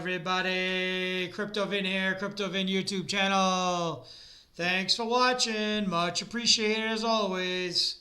everybody? CryptoVin here, CryptoVin YouTube channel. Thanks for watching. Much appreciated as always.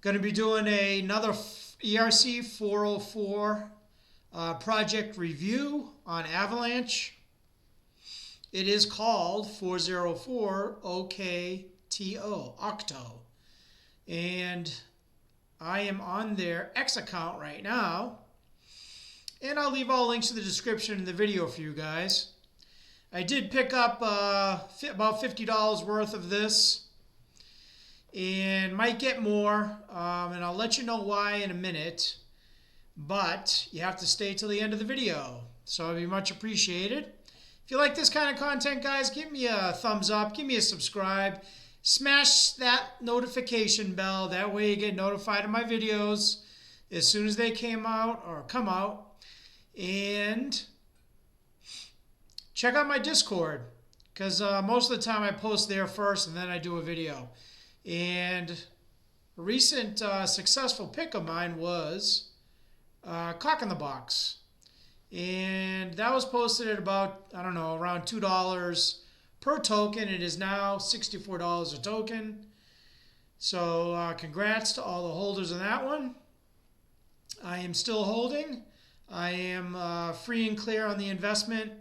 Going to be doing another ERC-404 project review on Avalanche. It is called 404 OKTÖ, Okto. And I am on their X account right now. And I'll leave all links in the description in the video for you guys. I did pick up about $50 worth of this. And might get more. And I'll let you know why in a minute. But you have to stay till the end of the video. So it'd be much appreciated. If you like this kind of content, guys, give me a thumbs up. Give me a subscribe. Smash that notification bell. That way you get notified of my videos as soon as they come out. And check out my Discord, because most of the time I post there first and then I do a video. And a recent successful pick of mine was Cock in the Box. And that was posted at about, I don't know, around $2 per token. It is now $64 a token. So congrats to all the holders of that one. I am still holding. I am free and clear on the investment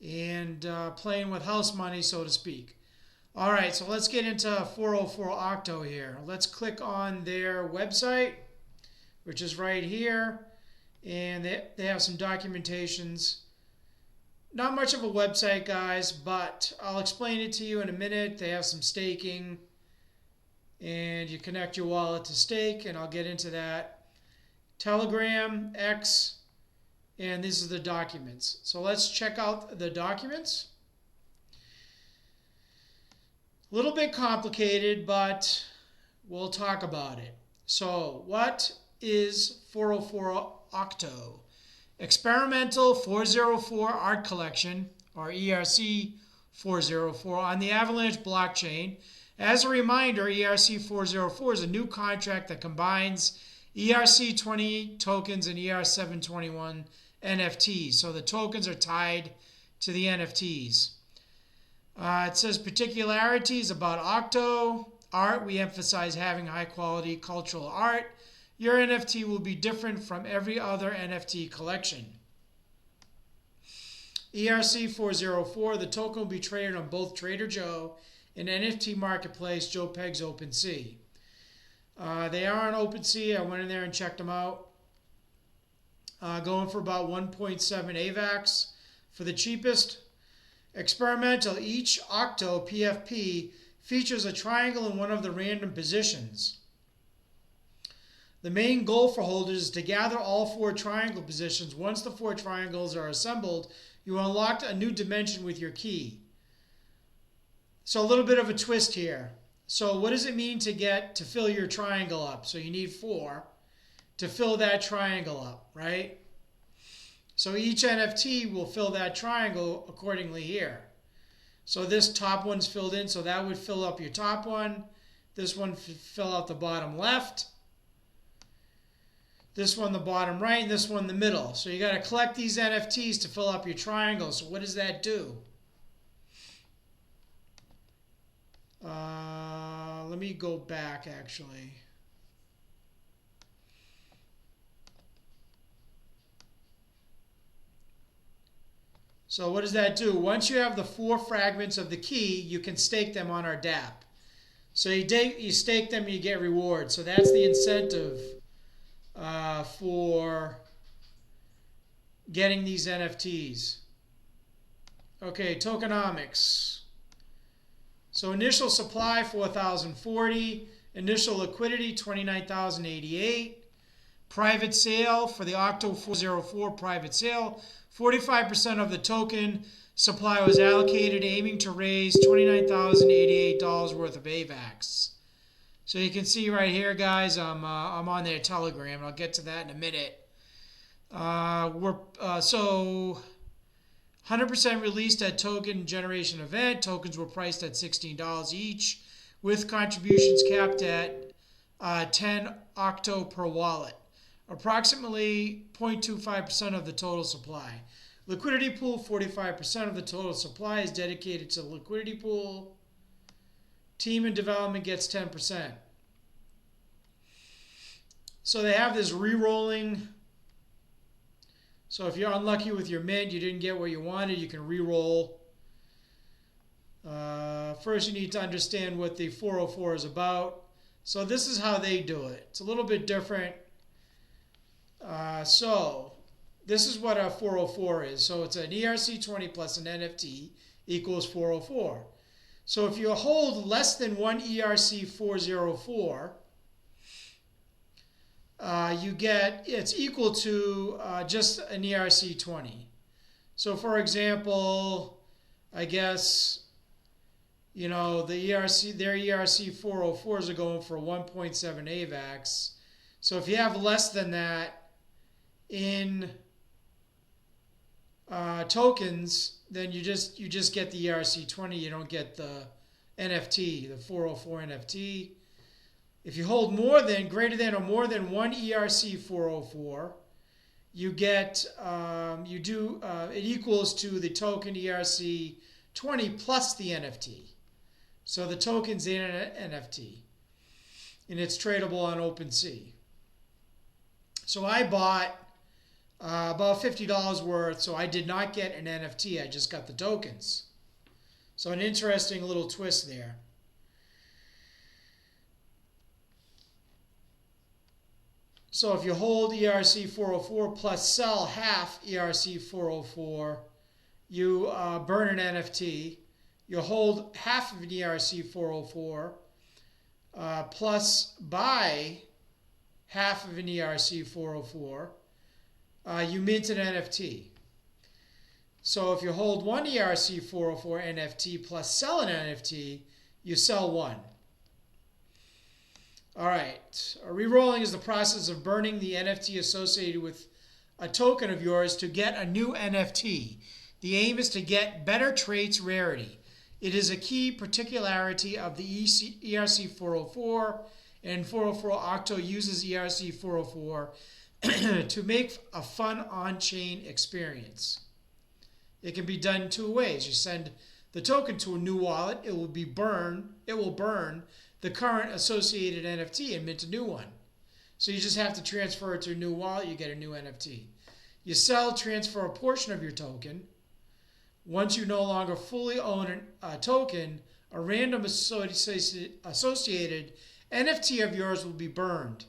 and playing with house money, so to speak. All right, so let's get into 404 Okto here. Let's click on their website, which is right here. And they have some documentations. Not much of a website, guys, but I'll explain it to you in a minute. They have some staking, and you connect your wallet to stake, and I'll get into that. Telegram, X, and these are the documents. So let's check out the documents. A little bit complicated, but we'll talk about it. So what is 404 Okto? Experimental 404 art collection, or ERC-404, on the Avalanche blockchain. As a reminder, ERC-404 is a new contract that combines ERC-20 tokens and ERC-721 NFTs. So the tokens are tied to the NFTs. It says particularities about Okto. Art, we emphasize having high quality cultural art. Your NFT will be different from every other NFT collection. ERC-404, the token will be traded on both Trader Joe and NFT marketplace JPEG's OpenSea. They are on OpenSea. I went in there and checked them out. Going for about 1.7 Avax for the cheapest. Experimental, each Okto PFP features a triangle in one of the random positions. The main goal for holders is to gather all 4 triangle positions. Once the 4 triangles are assembled, you unlock a new dimension with your key. So a little bit of a twist here. So what does it mean to fill your triangle up? So you need 4 to fill that triangle up, right? So each NFT will fill that triangle accordingly here. So this top one's filled in, so that would fill up your top one. This one fill out the bottom left. This one the bottom right, and this one the middle. So you got to collect these NFTs to fill up your triangle. So what does that do? Let me go back, actually. So what does that do? Once you have the 4 fragments of the key, you can stake them on our dApp. So you stake them, you get rewards. So that's the incentive for getting these NFTs. Okay, tokenomics. So initial supply 4,040, initial liquidity 29,088. Private sale for the Okto 404 private sale, 45% of the token supply was allocated, aiming to raise $29,088 worth of AVAX. So you can see right here, guys, I'm on their Telegram. I'll get to that in a minute. So 100% released at token generation event. Tokens were priced at $16 each, with contributions capped at 10 Okto per wallet. Approximately 0.25% of the total supply. Liquidity pool, 45% of the total supply is dedicated to the liquidity pool. Team and development gets 10%. So they have this re-rolling. So if you're unlucky with your mint, you didn't get what you wanted, you can re-roll. First, you need to understand what the 404 is about. So this is how they do it. It's a little bit different. So this is what a 404 is. So it's an ERC-20 plus an NFT equals 404. So if you hold less than one ERC-404, you get, it's equal to just an ERC-20. So for example, I guess, you know, the ERC, their ERC-404s are going for 1.7 Avax. So if you have less than that in tokens, then you just get the ERC-20. You don't get the NFT, the 404 NFT. If you hold more than, greater than or more than one ERC-404, you get, it equals to the token ERC-20 plus the NFT. So the token's in an NFT, and it's tradable on OpenSea. So I bought about $50 worth, so I did not get an NFT, I just got the tokens. So an interesting little twist there. So if you hold ERC-404 plus sell half ERC-404, you burn an NFT. You hold half of an ERC-404 plus buy half of an ERC-404, you mint an NFT. So if you hold one ERC-404 NFT plus sell an NFT, you sell one. All right, re-rolling is the process of burning the NFT associated with a token of yours to get a new NFT. The aim is to get better traits rarity. It is a key particularity of the ERC-404, and 404 Okto uses ERC-404 to make a fun on-chain experience. It can be done two ways. You send the token to a new wallet, it will burn the current associated NFT and mint a new one. So you just have to transfer it to a new wallet, you get a new NFT. You sell, transfer a portion of your token. Once you no longer fully own a token, a random associated NFT of yours will be burned.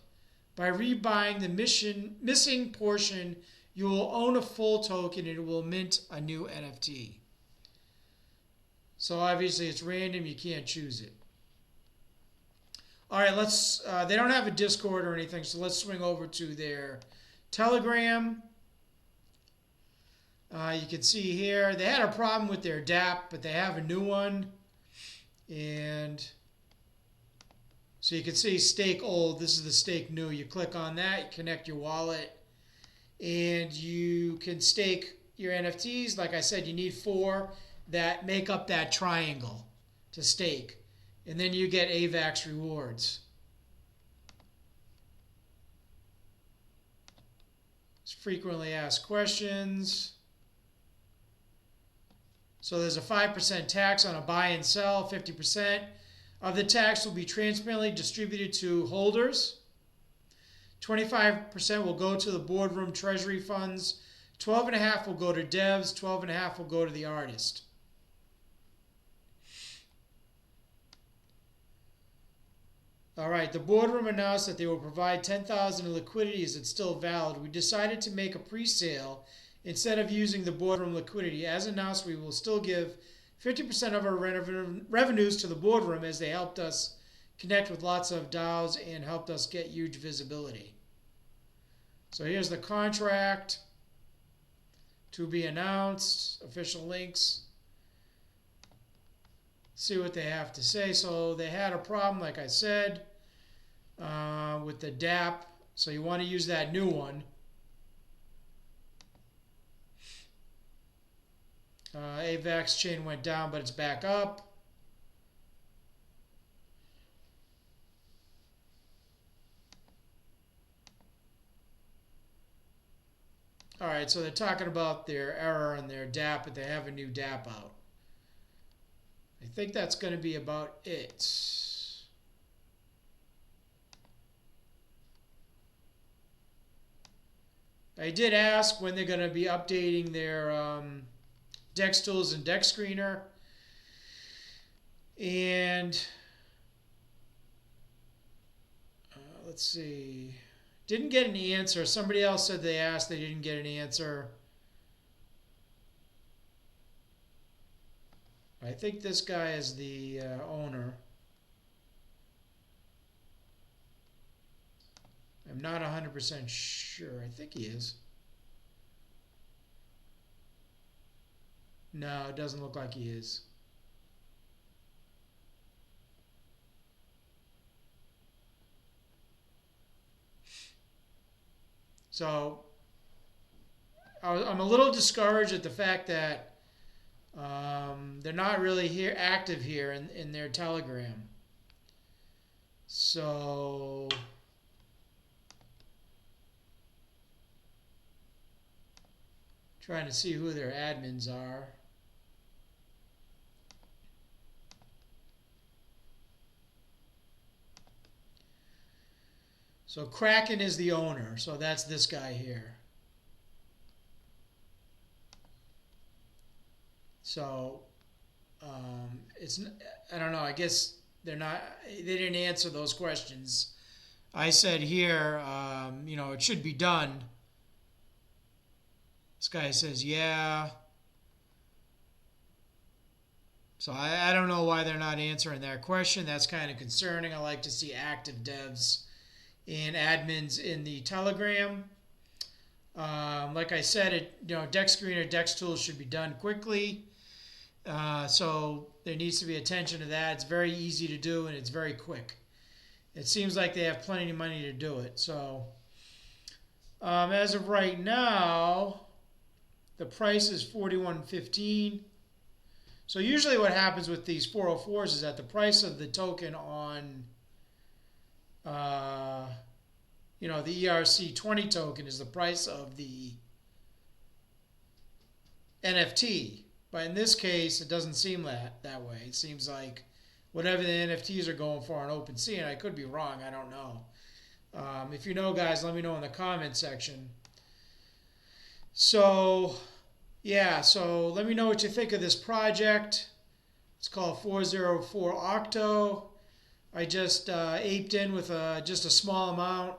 By rebuying the missing portion, you will own a full token and it will mint a new NFT. So obviously it's random, you can't choose it. All right, let's, they don't have a Discord or anything, so let's swing over to their Telegram. You can see here, they had a problem with their DApp, but they have a new one. And so you can see stake old, this is the stake new. You click on that, you connect your wallet, and you can stake your NFTs. Like I said, you need 4 that make up that triangle to stake. And then you get Avax rewards. It's frequently asked questions. So there's a 5% tax on a buy and sell. 50% of the tax will be transparently distributed to holders. 25% will go to the boardroom treasury funds. 12.5% will go to devs. 12.5% will go to the artist. All right, the boardroom announced that they will provide 10,000 in liquidity. Is it still valid? We decided to make a pre-sale instead of using the boardroom liquidity. As announced, we will still give 50% of our revenues to the boardroom as they helped us connect with lots of DAOs and helped us get huge visibility. So here's the contract to be announced, official links. See what they have to say. So they had a problem, like I said, with the DApp. So you want to use that new one. Avax chain went down, but it's back up. All right, right, so they're talking about their error and their DApp, but they have a new DApp out. I think that's going to be about it. I did ask when they're going to be updating their DEX tools and DEX screener. And let's see. Didn't get an answer. Somebody else said they asked. They didn't get an answer. I think this guy is the owner. I'm not 100% sure. I think he is. No, it doesn't look like he is. So I'm a little discouraged at the fact that they're not really active here in their Telegram. So trying to see who their admins are. So Kraken is the owner, so that's this guy here. So it's, I don't know, I guess they didn't answer those questions. I said here, you know, it should be done. This guy says, yeah. So I don't know why they're not answering that question. That's kind of concerning. I like to see active devs and admins in the Telegram. Like I said, DEX screener, DEX tools should be done quickly. So there needs to be attention to that. It's very easy to do and it's very quick. It seems like they have plenty of money to do it. So as of right now, the price is $41.15. So usually what happens with these 404s is that the price of the token on the ERC-20 token is the price of the NFT. But in this case, it doesn't seem that way. It seems like whatever the NFTs are going for on OpenSea, and I could be wrong, I don't know. If you know, guys, let me know in the comment section. So, yeah, so let me know what you think of this project. It's called 404 Okto. I just aped in with just a small amount.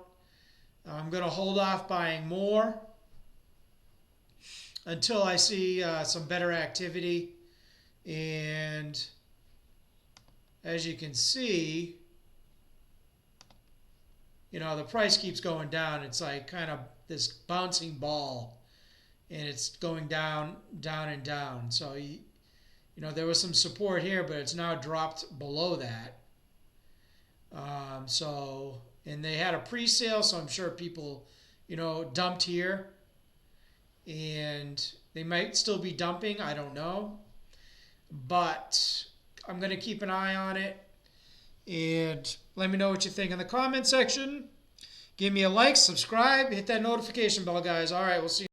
I'm going to hold off buying more until I see some better activity. And as you can see, the price keeps going down. It's like kind of this bouncing ball, and it's going down, down, and down. So, there was some support here, but it's now dropped below that. And they had a pre-sale, so I'm sure people, dumped here. And they might still be dumping, I don't know. But I'm going to keep an eye on it. And let me know what you think in the comment section. Give me a like, subscribe, hit that notification bell, guys. All right, we'll see you.